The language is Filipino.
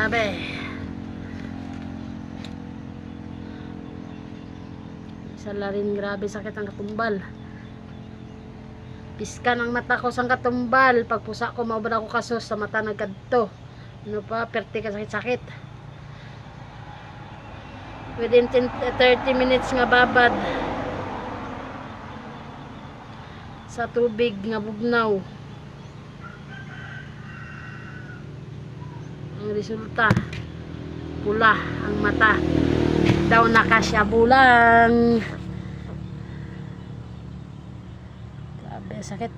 Grabe. Isa la rin, grabe sakit ang katumbal. Piskan ang mata ko sang katumbal. Pagpusa ko, maubad ako kasos sa mata nagkadto. Ano pa, perti ka sakit-sakit. Within 30 minutes nga babad sa tubig nga bugnaw. Ang resulta, pula ang mata. Daw nakasyabulang. Grabe sakit.